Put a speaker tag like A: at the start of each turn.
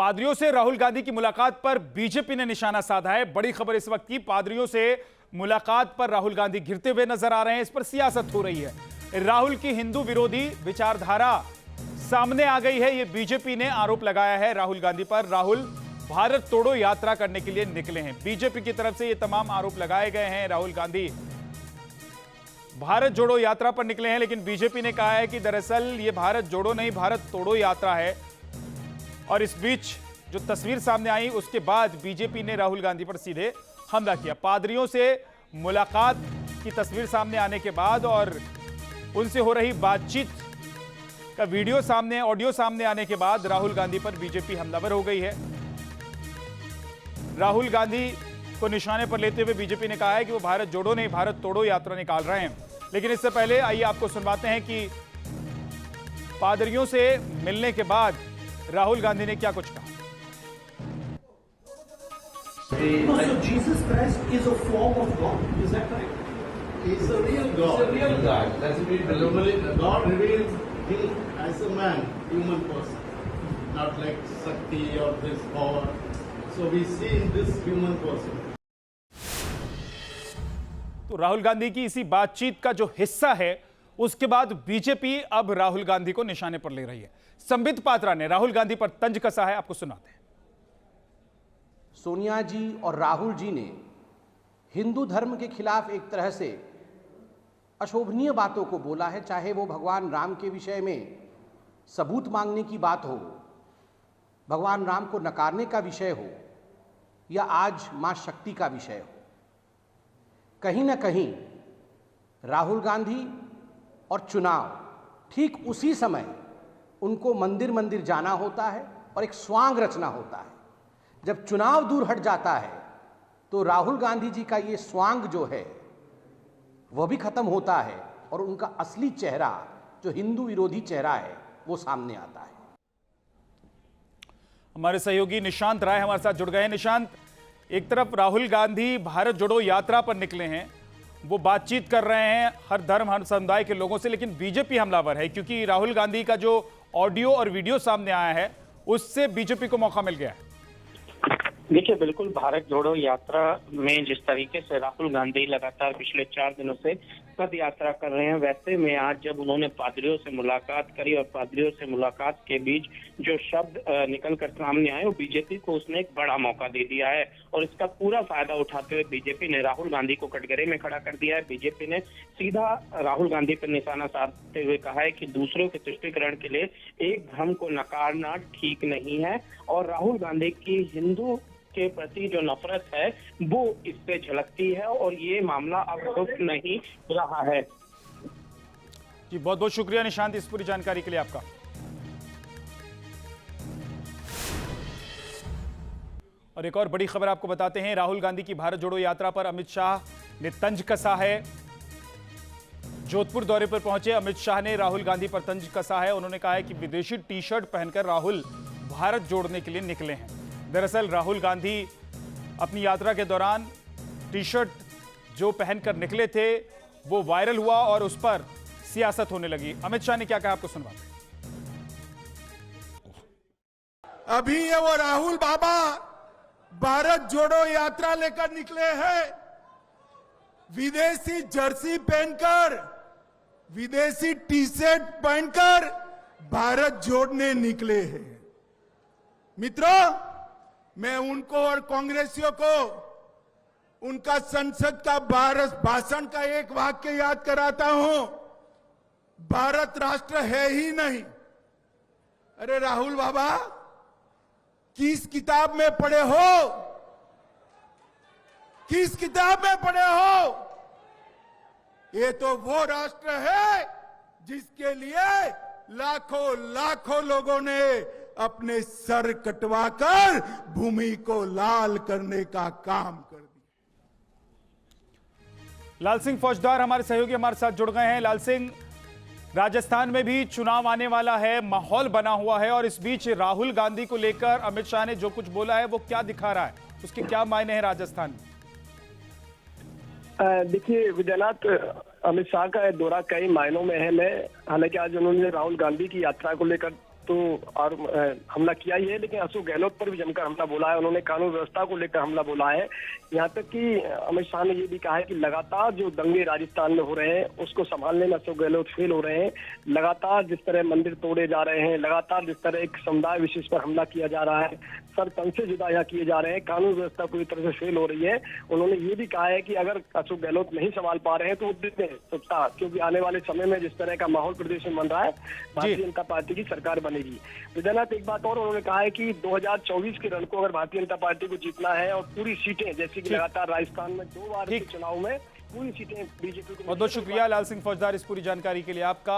A: पादरियों से राहुल गांधी की मुलाकात पर बीजेपी ने निशाना साधा है। बड़ी खबर इस वक्त की, पादरियों से मुलाकात पर राहुल गांधी घिरते हुए नजर आ रहे हैं। इस पर सियासत हो रही है। राहुल की हिंदू विरोधी विचारधारा सामने आ गई है। यह बीजेपी ने आरोप लगाया है राहुल गांधी पर। राहुल भारत तोड़ो यात्रा करने के लिए निकले हैं। बीजेपी की तरफ से ये तमाम आरोप लगाए गए हैं। राहुल गांधी भारत जोड़ो यात्रा पर निकले हैं, लेकिन बीजेपी ने कहा है कि दरअसल ये भारत जोड़ो नहीं, भारत तोड़ो यात्रा है। और इस बीच जो तस्वीर सामने आई उसके बाद बीजेपी ने राहुल गांधी पर सीधे हमला किया। पादरियों से मुलाकात की तस्वीर सामने आने के बाद और उनसे हो रही बातचीत का वीडियो सामने, ऑडियो सामने आने के बाद राहुल गांधी पर बीजेपी हमलावर हो गई है। राहुल गांधी को निशाने पर लेते हुए बीजेपी ने कहा है कि वो भारत जोड़ो नहीं, भारत तोड़ो यात्रा निकाल रहे हैं। लेकिन इससे पहले आइए आपको सुनवाते हैं कि पादरियों से मिलने के बाद राहुल गांधी ने क्या कुछ कहा।
B: So Jesus Christ is a form of God, is that correct?
C: He's a real God.
D: He's a real God. That's what we believe.
C: Normally, God reveals him as a man, human person, not like Shakti or this power. So we see in this human person.
A: तो राहुल गांधी की इसी बातचीत का जो हिस्सा है, उसके बाद बीजेपी अब राहुल गांधी को निशाने पर ले रही है। संबित पात्रा ने राहुल गांधी पर तंज कसा है, आपको सुनाते हैं।
E: सोनिया जी और राहुल जी ने हिंदू धर्म के खिलाफ एक तरह से अशोभनीय बातों को बोला है, चाहे वो भगवान राम के विषय में सबूत मांगने की बात हो, भगवान राम को नकारने का विषय हो, या आज मां शक्ति का विषय हो। कहीं ना कहीं राहुल गांधी और चुनाव, ठीक उसी समय उनको मंदिर मंदिर जाना होता है और एक स्वांग रचना होता है। जब चुनाव दूर हट जाता है तो राहुल गांधी जी का ये स्वांग जो है वह भी खत्म होता है और उनका असली चेहरा, जो हिंदू विरोधी चेहरा है, वो सामने आता है।
A: हमारे सहयोगी निशांत राय हमारे साथ जुड़ गए हैं। निशांत, एक तरफ राहुल गांधी भारत जोड़ो यात्रा पर निकले हैं, वो बातचीत कर रहे हैं हर धर्म हर समुदाय के लोगों से, लेकिन बीजेपी हमलावर है क्योंकि राहुल गांधी का जो ऑडियो और वीडियो सामने आया है उससे बीजेपी को मौका मिल गया है।
F: देखिए, बिल्कुल भारत जोड़ो यात्रा में जिस तरीके से राहुल गांधी लगातार पिछले 4 दिनों से पद यात्रा कर रहे हैं, वैसे में आज जब उन्होंने पादरियों से मुलाकात करी और पादरियों से मुलाकात के बीच जो शब्द निकल कर सामने आए, वो बीजेपी को उसने एक बड़ा मौका दे दिया है। और इसका पूरा फायदा उठाते हुए बीजेपी ने राहुल गांधी को कटघरे में खड़ा कर दिया है। बीजेपी ने सीधा राहुल गांधी पर निशाना साधते हुए कहा है कि दूसरों के तुष्टीकरण के लिए एक धर्म को नकारना ठीक नहीं है। और राहुल गांधी की हिंदू के प्रति जो नफरत है वो इससे झलकती है और ये मामला अब गुप्त नहीं रहा है।
A: जी, बहुत बहुत शुक्रिया निशांत इस पूरी जानकारी के लिए आपका। और एक और बड़ी खबर आपको बताते हैं, राहुल गांधी की भारत जोड़ो यात्रा पर अमित शाह ने तंज कसा है। जोधपुर दौरे पर पहुंचे अमित शाह ने राहुल गांधी पर तंज कसा है। उन्होंने कहा है कि विदेशी टी शर्ट पहनकर राहुल भारत जोड़ने के लिए निकले हैं। दरअसल राहुल गांधी अपनी यात्रा के दौरान टी शर्ट जो पहनकर निकले थे वो वायरल हुआ और उस पर सियासत होने लगी। अमित शाह ने क्या कहा, आपको सुनवाते हैं।
G: अभी ये वो राहुल बाबा भारत जोड़ो यात्रा लेकर निकले हैं, विदेशी जर्सी पहनकर, विदेशी टी शर्ट पहनकर भारत जोड़ने निकले हैं। मित्रों, मैं उनको और कांग्रेसियों को उनका संसद का भाषण का एक वाक्य याद कराता हूं, भारत राष्ट्र है ही नहीं। अरे राहुल बाबा, किस किताब में पढ़े हो, किस किताब में पढ़े हो? ये तो वो राष्ट्र है जिसके लिए लाखों लाखों लोगों ने अपने सर कटवाकर भूमि को लाल करने का काम कर दिया।
A: लाल सिंह फौजदार हमारे सहयोगी हमारे साथ जुड़ गए हैं। लाल सिंह, राजस्थान में भी चुनाव आने वाला है, माहौल बना हुआ है और इस बीच राहुल गांधी को लेकर अमित शाह ने जो कुछ बोला है वो क्या दिखा रहा है, उसके क्या मायने हैं राजस्थान में?
H: देखिए विजयनाथ, अमित शाह का दौरा कई मायनों में है। हालांकि आज उन्होंने राहुल गांधी की यात्रा को लेकर तो और हमला किया ही है, लेकिन अशोक गहलोत पर भी जमकर हमला बोला है। उन्होंने कानून व्यवस्था को लेकर हमला बोला है। यहाँ तक कि अमित शाह ने ये भी कहा है कि लगातार जो दंगे राजस्थान में हो रहे हैं उसको संभालने में अशोक गहलोत फेल हो रहे हैं। लगातार जिस तरह मंदिर तोड़े जा रहे हैं, लगातार जिस तरह एक समुदाय विशेष पर हमला किया जा रहा है, सरपंच से जुदा यहाँ किए जा रहे हैं, कानून व्यवस्था पूरी तरह से फेल हो रही है। उन्होंने ये भी कहा है कि अगर अशोक गहलोत नहीं संभाल पा रहे हैं तो वो देते हैं सत्ता, क्योंकि आने वाले समय में जिस तरह का माहौल प्रदेश में बन रहा है, भारतीय जनता पार्टी की सरकार बनेगी। विद्यानाथ, एक बात और उन्होंने कहा है कि 2024 के रण को अगर भारतीय जनता पार्टी को जीतना है और पूरी सीटें, जैसे कि लगातार राजस्थान में 2 बार के चुनाव में पूरी सीटें बीजेपी को।
A: बहुत बहुत शुक्रिया लाल सिंह फौजदार इस पूरी जानकारी के लिए आपका।